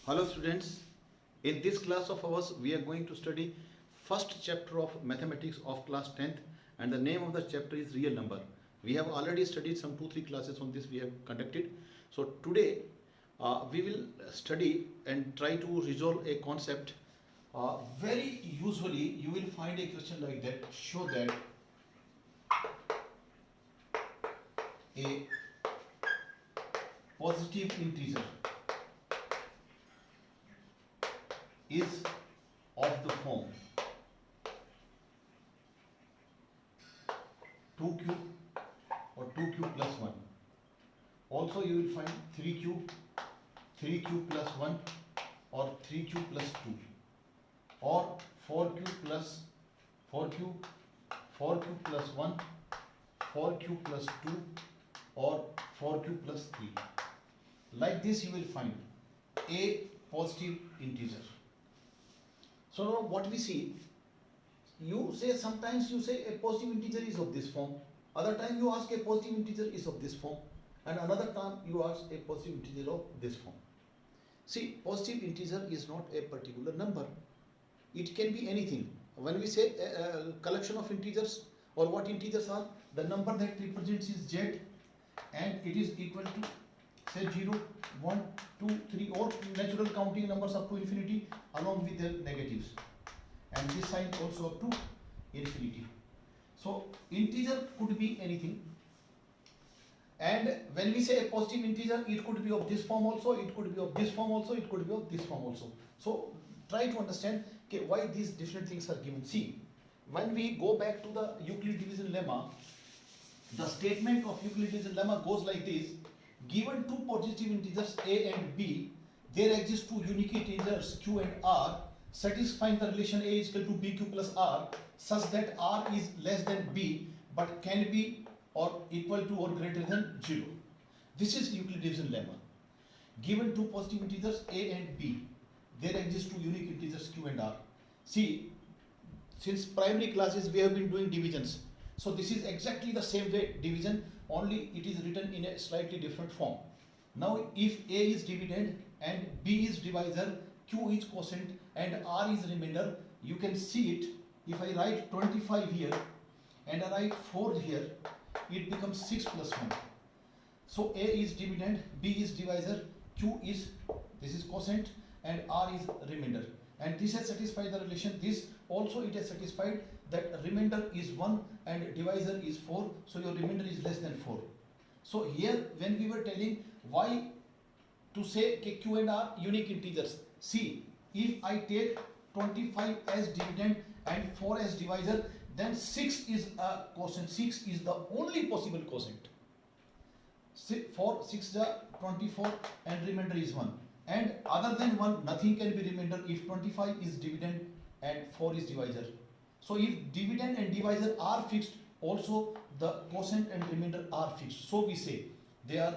Hello students, in this class of ours we are going to study first chapter of mathematics of class 10th and the name of the chapter is real number. We have already studied some 2-3 classes on this we have conducted. So today we will study and try to resolve a concept. Very usually you will find a question like that, show that a positive integer is of the form 2q or 2q plus 1. Also you will find 3q, 3q plus 1 or 3q plus 2 or 4q plus 4q, 4q plus 1, 4q plus 2 or 4q plus 3. Like this you will find a positive integer. So now what we see, you say sometimes you say a positive integer is of this form, other time you ask a positive integer is of this form, and another time you ask a positive integer of this form. See, positive integer is not a particular number, it can be anything. When we say a collection of integers, or what integers are, the number that represents is z and it is equal to say 0, 1, 2, 3 or natural counting numbers up to infinity along with their negatives, and this sign also up to infinity. So integer could be anything, and when we say a positive integer, it could be of this form also, it could be of this form also, it could be of this form also. So try to understand why these different things are given. See, when we go back to the Euclid division lemma, the statement of Euclid division lemma goes like this: given two positive integers a and b, there exist two unique integers q and r, satisfying the relation a is equal to bq plus r, such that r is less than b but can be or equal to or greater than 0. This is Euclid division lemma. Given two positive integers a and b, there exist two unique integers q and r. See, since primary classes we have been doing divisions, so this is exactly the same way division, only it is written in a slightly different form. Now if a is dividend and b is divisor, q is quotient and r is remainder, you can see it. If I write 25 here and I write 4 here, it becomes 6 plus 1. So a is dividend, b is divisor, q is, this is quotient and r is remainder, and this has satisfied the relation. This also it has satisfied that remainder is 1 and divisor is 4, so your remainder is less than 4. So here when we were telling why to say q and r unique integers, see, if I take 25 as dividend and 4 as divisor, then 6 is a quotient. 6 is the only possible quotient. 6 is 24 and remainder is 1, and other than 1 nothing can be remainder if 25 is dividend and 4 is divisor. So if dividend and divisor are fixed, also the quotient and remainder are fixed. So we say they are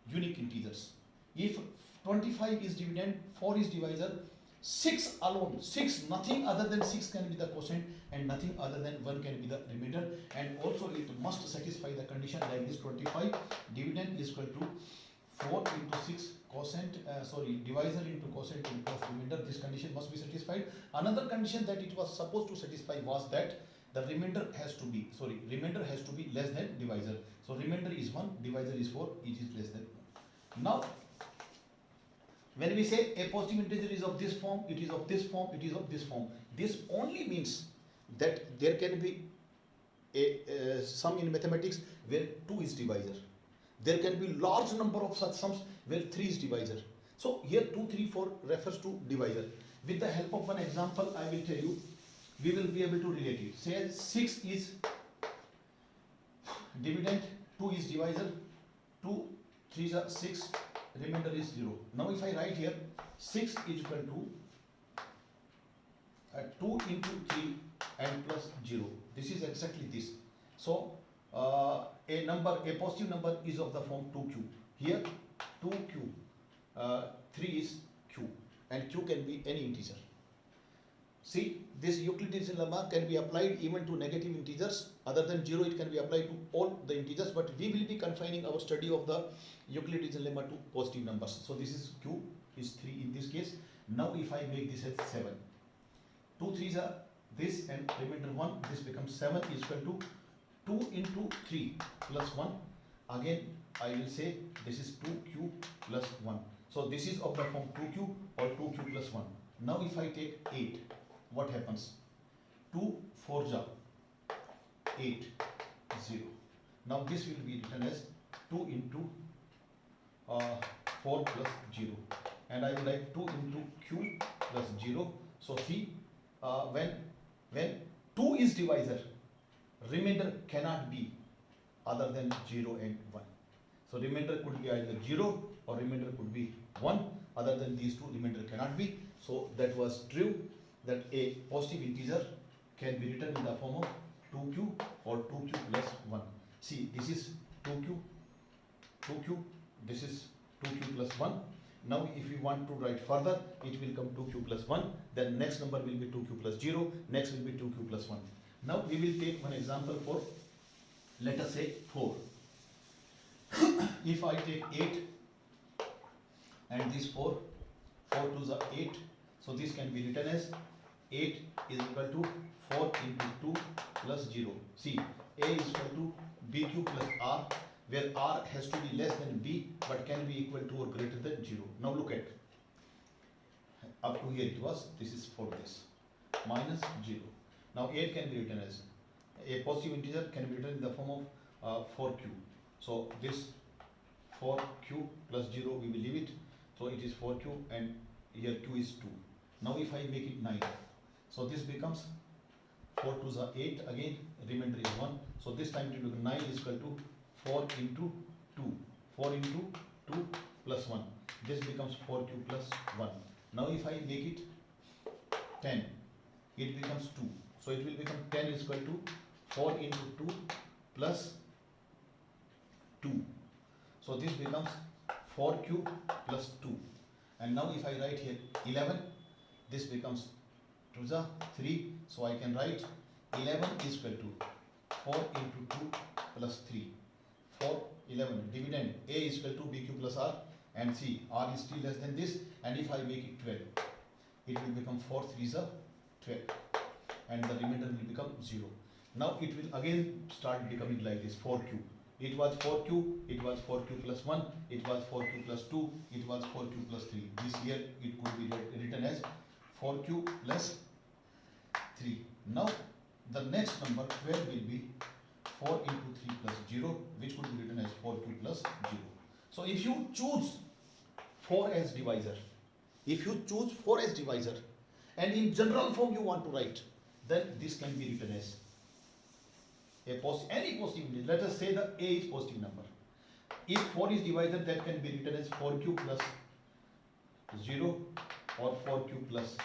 unique integers. If 25 is dividend, 4 is divisor, 6 alone, 6, nothing other than 6 can be the quotient and nothing other than 1 can be the remainder, and also it must satisfy the condition like this: 25 dividend is equal to 4 into 6 quotient, divisor into quotient into plus remainder. This condition must be satisfied. Another condition that it was supposed to satisfy was that the remainder has to be less than divisor. So remainder is 1, divisor is 4, it is less than 1. Now when we say a positive integer is of this form, it is of this form, it is of this form, this only means that there can be a sum in mathematics where 2 is divisor. There can be large number of such sums where 3 is divisor. So here 2, 3, 4 refers to divisor. With the help of one example, I will tell you, we will be able to relate it. Say 6 is dividend, 2 is divisor, 2, 3 is 6, remainder is 0. Now if I write here 6 is equal to 2 into 3 and plus 0. This is exactly this. So a positive number is of the form 2q. Here 2q, 3 is q, and q can be any integer. See, this Euclidean lemma can be applied even to negative integers. Other than 0, it can be applied to all the integers, but we will be confining our study of the Euclidean lemma to positive numbers. So this is q is 3 in this case. Now if I make this as 7, 2 3s are this and remainder 1, this becomes 7 is equal to 2 into 3 plus 1. Again I will say this is 2 cube plus 1. So this is of the form 2 cube or 2 cube plus 1. Now if I take 8, what happens? 2 4s are 8, 0. Now this will be written as 2 into 4 plus 0, and I will write 2 into cube plus 0. So see, when 2 is divisor, remainder cannot be other than 0 and 1. So remainder could be either 0 or remainder could be 1. Other than these two, remainder cannot be. So that was true, that a positive integer can be written in the form of 2q or 2q plus 1. See, this is 2q, this is 2q plus 1. Now if we want to write further, it will come 2q plus 1, then next number will be 2q plus 0, next will be 2q plus 1. Now we will take one example for, let us say 4. If I take 8 and this 4 2s are 8, so this can be written as 8 is equal to 4 into 2 plus 0. See, a is equal to bq plus r, where r has to be less than b but can be equal to or greater than 0. Now look at, up to here it was, this is for this, minus 0. Now 8 can be written as, a positive integer can be written in the form of 4q. So this 4q plus 0 we will leave it, so it is 4q and here q is 2. Now if I make it 9, so this becomes 4 2s are 8, again remainder is 1. So this time it will be 9 is equal to 4 into 2. 4 into 2 plus 1. This becomes 4q plus 1. Now if I make it 10, it becomes 2. So it will become 10 is equal to 4 into 2 plus 2. So this becomes 4q plus 2. And now if I write here 11, this becomes 2 is 3. So I can write 11 is equal to 4 into 2 plus 3. 4, 11, dividend, a is equal to bq plus r, and see, r is still less than this, and if I make it 12, it will become 4 3s are 12, and the remainder will become 0. Now it will again start becoming like this, 4q. It was 4q, it was 4q plus 1, it was 4q plus 2, it was 4q plus 3. This here it could be written as 4q plus 3. Now the next number 12 will be 4 into 3 plus 0, which could be written as 4q plus 0. So if you choose 4 as divisor, and in general form you want to write, then this can be written as any positive integer. Let us say the a is positive number. If 4 is divisor, that can be written as 4q plus 0 or 4q plus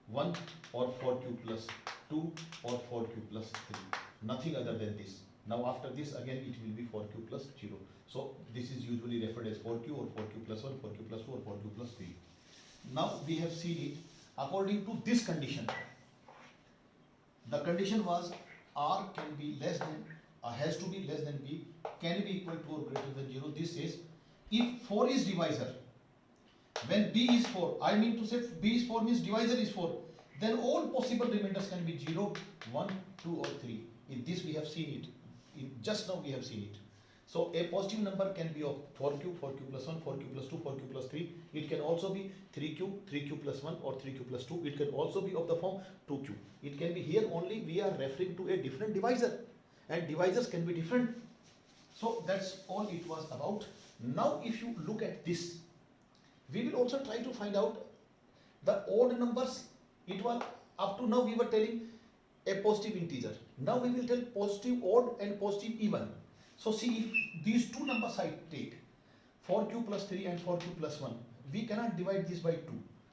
1 or 4q plus 2 or 4q plus 3. Nothing other than this. Now after this again it will be 4q plus 0. So this is usually referred as 4q or 4q plus 1, 4q plus 2 or 4q plus 3. Now we have seen it according to this condition. The condition was r can be less than, has to be less than b, can be equal to or greater than 0. This says if 4 is divisor, when b is 4, I mean to say b is 4 means divisor is 4, then all possible remainders can be 0, 1, 2 or 3. In this we have seen it. Just now we have seen it. So a positive number can be of 4q, 4q plus 1, 4q plus 2, 4q plus 3. It can also be 3q, 3q plus 1 or 3q plus 2. It can also be of the form 2q. It can be, here only we are referring to a different divisor, and divisors can be different. So that's all it was about. Now if you look at this, we will also try to find out the odd numbers. It was up to now we were telling a positive integer. Now we will tell positive odd and positive even. So see, if these two numbers I take, 4q plus 3 and 4q plus 1, we cannot divide this by 2.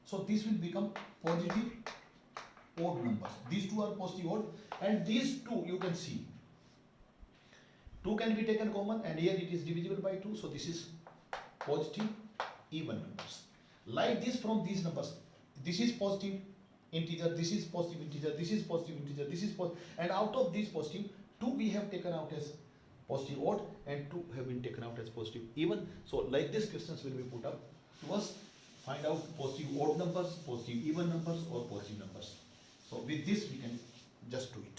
So this will become positive odd numbers. These two are positive odd, and these two you can see 2 can be taken common, and here it is divisible by 2. So this is positive even numbers. Like this, from these numbers, this is positive integer, this is positive integer, this is positive integer, this is positive, and out of these positive, 2 we have taken out as positive odd and 2 have been taken out as positive even. So like this questions will be put up to us. find out positive odd numbers, positive even numbers, or positive numbers. So with this we can just do it.